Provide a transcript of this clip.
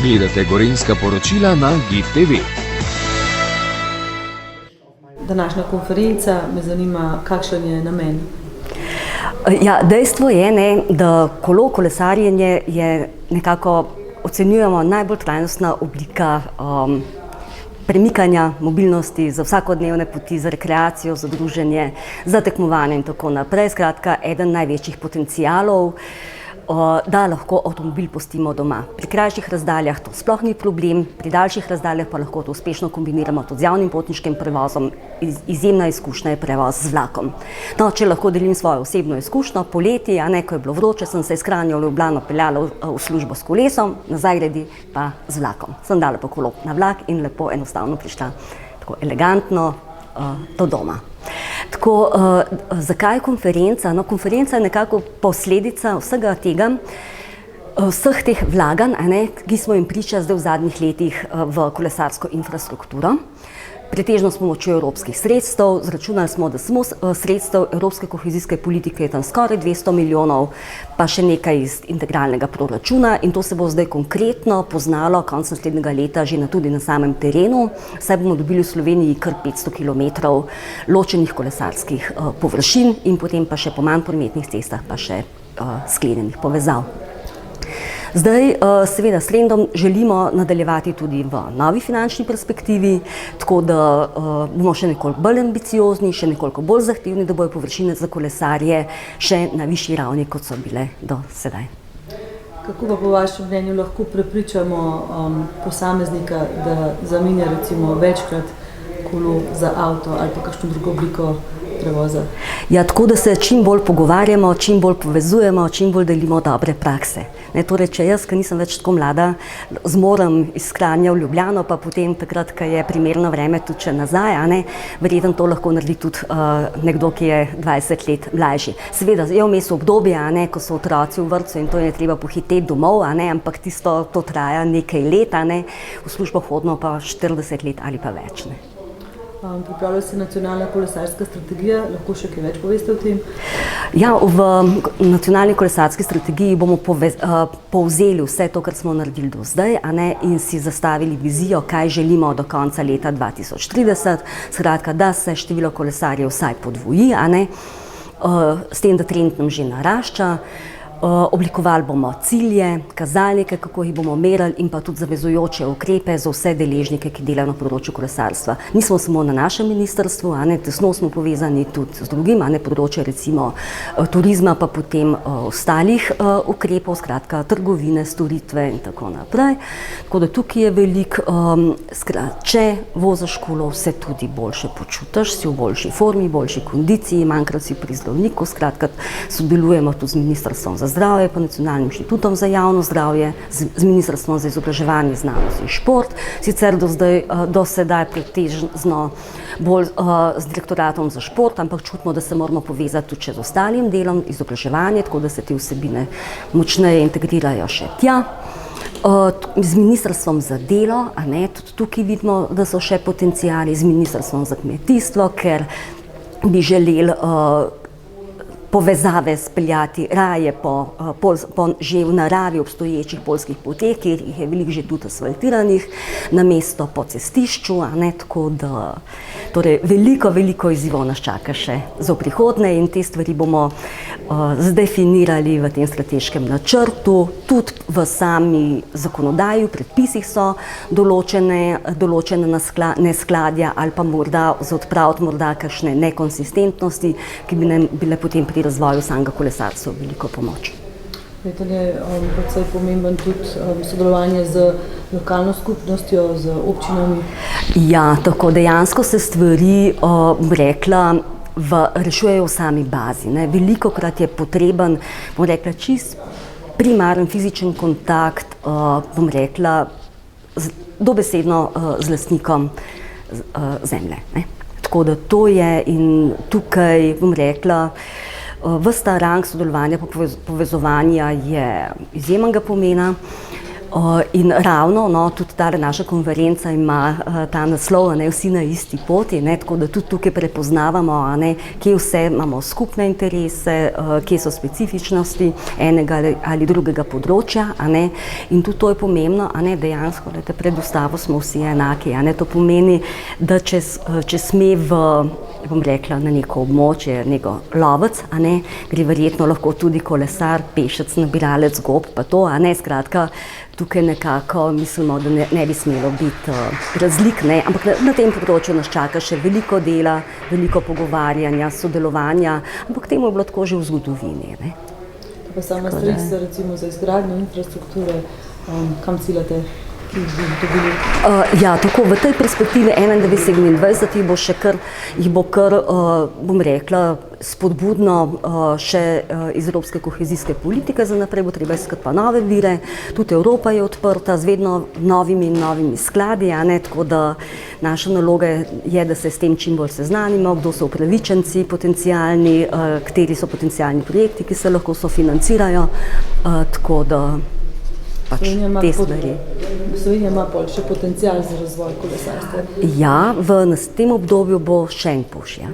Gledate Gorenjska poročila na GIF TV. Današnja konferenca me zanima, kakšen je namen. Ja, dejstvo je, da kolesarjenje je nekako ocenjujemo najbolj trajnostna oblika premikanja, mobilnosti, za vsakodnevne poti, za rekreacijo, za druženje, za tekmovanje in tako naprej. Skratka, eden največjih potencialov, da lahko avtomobil pustimo doma. Pri krajših razdaljah to sploh ni problem, pri daljših razdaljah pa lahko to uspešno kombiniramo tudi z javnim potniškim prevozom. Izjemna izkušnja je prevoz z vlakom. No, če lahko delim svojo osebno izkušnjo, poleti, ko je bilo vroče, sem se iz Kranja v Ljubljano peljala v službo s kolesom, nazaj gredi pa z vlakom. Sem dala pa kolo na vlak in lepo enostavno prišla tako elegantno do doma. Tako, zakaj konferenca? No, konferenca je nekako posledica vsega tega, vseh teh vlaganj, ki smo jim priča zdaj v zadnjih letih v kolesarsko infrastrukturo. Pretežno s pomočjo evropskih sredstev. Zračunali smo, da samo sredstev evropske kohezijske politike je tam skoraj 200 milijonov, pa še nekaj iz integralnega proračuna, in to se bo zdaj konkretno poznalo konec naslednjega leta že tudi na samem terenu, saj bomo dobili v Sloveniji kar 500 kilometrov ločenih kolesarskih površin in potem pa še po manj prometnih cestah pa še sklenjenih povezav. Zdaj, seveda, s trendom želimo nadaljevati tudi v novi finančni perspektivi, tako da bomo še nekoliko bolj ambiciozni, še nekoliko bolj zahtevni, da bojo površine za kolesarje še na višji ravni, kot so bile do sedaj. Kako pa po vašem mnenju lahko prepričamo posameznika, da zamenja recimo večkrat kolo za avto ali pa kakšno drugo obliko prevoza? Ja, tako da se čim bolj pogovarjamo, čim bolj povezujemo, čim bolj delimo dobre prakse. Torej, če jaz, ki nisem več tako mlada, zmorem iz Kranja v Ljubljano, pa potem takrat, ko je primerno vreme, tudi če nazaj, verjetno to lahko naredi tudi nekdo, ki je 20 let mlajši. Seveda je vmes obdobje, ko so otroci v vrtcu in to je treba pohiteti domov, ampak to traja nekaj let, v službo hodimo pa 40 let ali pa več. Pripravlja se nacionalna kolesarska strategija, lahko še kaj več poveste o tem? Ja, v nacionalni kolesarski strategiji bomo povzeli vse to, kar smo naredili do zdaj, in si zastavili vizijo, kaj želimo do konca leta 2030, skratka, da se število kolesarjev vsaj podvoji, s tem, da trend nam že narašča. Oblikovali bomo cilje, kazalnike, kako jih bomo merili, in pa tudi zavezujoče ukrepe za vse deležnike, ki delajo na področju kolesarstva. Nismo samo na našem ministrstvu, tesno smo povezani tudi z drugim, področje recimo turizma, pa potem ostalih ukrepov, skratka trgovine, storitve in tako naprej. Tako da tukaj je veliko, če voziš kolo, se tudi boljše počutiš, si v boljši formi, boljši kondiciji, manjkrat si pri zdravniku, skratka sodelujemo tudi z ministrstvom za zdravje, pa Nacionalnim inštitutom za javno zdravje, z Ministrstvom za izobraževanje, znanost in šport, sicer do sedaj pretežno bolj z direktoratom za šport, ampak čutimo, da se moramo povezati tudi z ostalim delom, izobraževanje, tako da se te vsebine močneje integrirajo še tja. Z Ministrstvom za delo, tudi tukaj vidimo, da so še potenciali, z Ministrstvom za kmetijstvo, ker bi želeli povezave speljati raje po že v naravi obstoječih poljskih poteh, kjer jih je veliko že tudi asfaltiranih, namesto po cestišču, tako da torej veliko izzivov nas čaka še za prihodnje in te stvari bomo zdefinirali v tem strateškem načrtu, tudi v sami zakonodaji, v predpisih so določene neskladja ali pa morda za odpraviti morda kakšne nekonsistentnosti, ki bi nam bile potem pri razvoju samega kolesarstva veliko pomoč. Je predvsej pomemben tudi sodelovanje z lokalno skupnostjo, z občinami? Ja, tako dejansko se stvari, rešujejo v sami bazi. Velikokrat je potreben, čist primaren fizičen kontakt, dobesedno z lastnikom zemlje. Tako da to je in tukaj, ves ta rang sodelovanja, povezovanja je izjemnega pomena. In ravno tudi ta naša konferenca ima ta naslov, vsi na isti poti, tako da tudi tukaj prepoznavamo, kje vse imamo skupne interese, kje so specifičnosti enega ali drugega področja. In tudi to je pomembno, dejansko, pred ustavo smo vsi enaki. To pomeni, da če sme bom rekla, na neko območje, neko lovec, gre verjetno lahko tudi kolesar, pešec, nabiralec gob, pa to, skratka, tukaj nekako mislimo, da ne bi smelo biti razlik, ampak na tem področju nas čaka še veliko dela, veliko pogovarjanja, sodelovanja, ampak temu je bilo tako že v zgodovini. Pa sama sredstva recimo za izgradnjo infrastrukture, kam ciljate? Tako v tej perspektivi 21-27 jih bo kar, bom rekla, spodbudno še iz evropske kohezijske politike za naprej, bo treba iskati pa nove vire, tudi Evropa je odprta z vedno novimi skladi, tako da naša naloga je, da se s tem čim bolj seznanimo, kdo so upravičenci potencialni, kateri so potencialni projekti, ki se lahko sofinancirajo, tako da te stvari. Slovenija ima še potencial za razvoj kolesarstva? Ja, v tem obdobju bo še en push, ja.